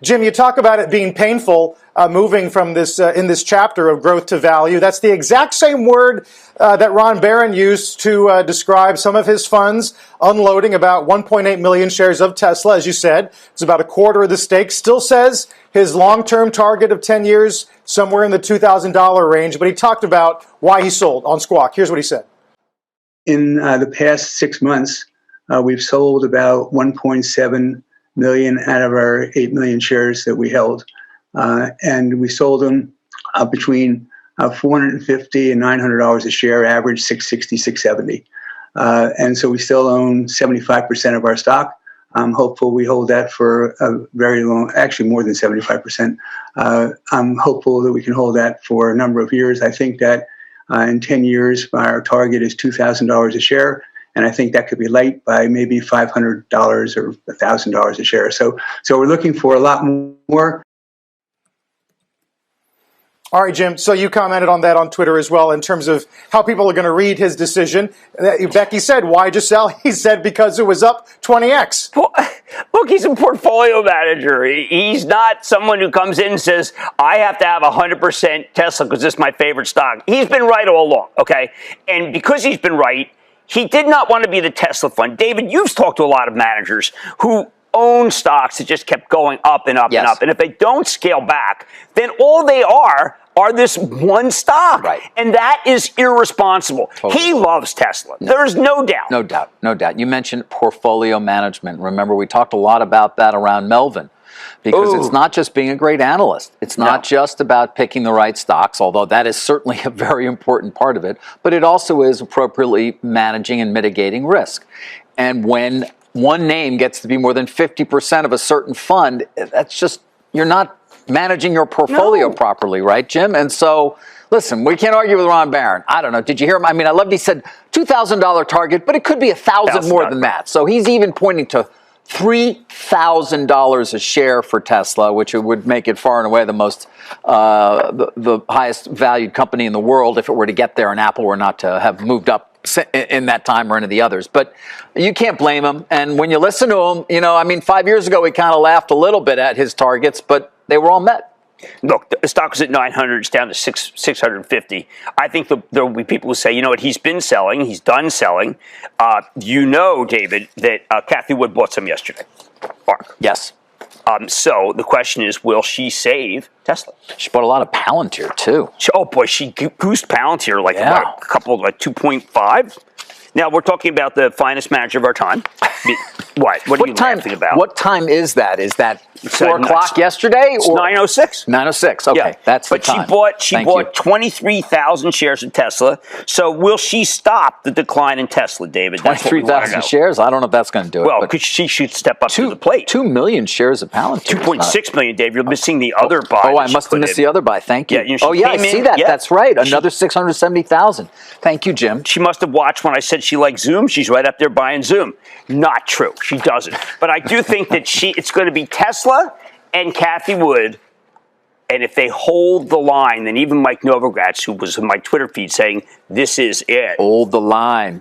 Jim, you talk about it being painful moving from this in this chapter of growth to value. That's the exact same word that Ron Barron used to describe some of his funds unloading about 1.8 million shares of Tesla. As you said, it's about a quarter of the stake. Still says his long-term target of 10 years, somewhere in the $2,000 range. But he talked about why he sold on Squawk. Here's what he said. In the past 6 months, we've sold about 1.7 million out of our 8 million shares that we held. And we sold them between $450 and $900 a share, average $660, $670. And so we still own 75% of our stock. I'm hopeful we hold that for a very long, actually more than 75%. I'm hopeful that we can hold that for a number of years. I think that in 10 years, our target is $2,000 a share. And I think that could be light by maybe $500 or $1,000 a share. So we're looking for a lot more. All right, Jim. So you commented on that on Twitter as well in terms of how people are going to read his decision. Becky said, why just sell? He said, because it was up 20x. Look, he's a portfolio manager. He's not someone who comes in and says, I have to have 100% Tesla because this is my favorite stock. He's been right all along, okay? And because he's been right, he did not want to be the Tesla fund. David, you've talked to a lot of managers who own stocks that just kept going up and up and up. And if they don't scale back, then all they are this one stock. Right. And that is irresponsible. Totally. He loves Tesla. There's no doubt. No doubt. No doubt. You mentioned portfolio management. Remember, we talked a lot about that around Melvin. Because it's not just being a great analyst. It's not just about picking the right stocks, although that is certainly a very important part of it. But it also is appropriately managing and mitigating risk. And when one name gets to be more than 50% of a certain fund, that's just, you're not managing your portfolio properly, right, Jim? And so, listen, we can't argue with Ron Barron. I don't know. Did you hear him? I mean, I loved he said $2,000 target, but it could be $1,000 more than that. So he's even pointing to $3,000 a share for Tesla, which would make it far and away the most, the highest valued company in the world if it were to get there and Apple were not to have moved up in that time or any of the others. But you can't blame him. And when you listen to him, you know, I mean, 5 years ago, we kind of laughed a little bit at his targets, but they were all met. Look, the stock was at 900, it's down to 650. I think there will be people who say, you know what, he's been selling, he's done selling. You know, David, that Kathy Wood bought some yesterday. Mark. Yes. So the question is, will she save Tesla? She bought a lot of Palantir, too. Oh, boy, she goosed Palantir like a couple, like 2.5. Now, we're talking about the finest manager of our time. What are you laughing about? What time is that? Is that 4 o'clock yesterday? It's 9:06. 9:06. Okay, that's the time. But she bought 23,000 shares of Tesla. So will she stop the decline in Tesla, David? 23,000 shares? I don't know if that's going to do it. Well, because she should step up to the plate. 2 million shares of Palantir. 2.6 million, Dave. You're missing the other buy. Oh, I must have missed the other buy. Thank you. Yeah, I see that. Yeah. That's right. Another 670,000. Thank you, Jim. She must have watched when I said she liked Zoom. She's right up there buying Zoom. Not true. She doesn't. But I do think that it's going to be Tesla and Kathy Wood. And if they hold the line, then even Mike Novogratz, who was in my Twitter feed saying, this is it. Hold the line.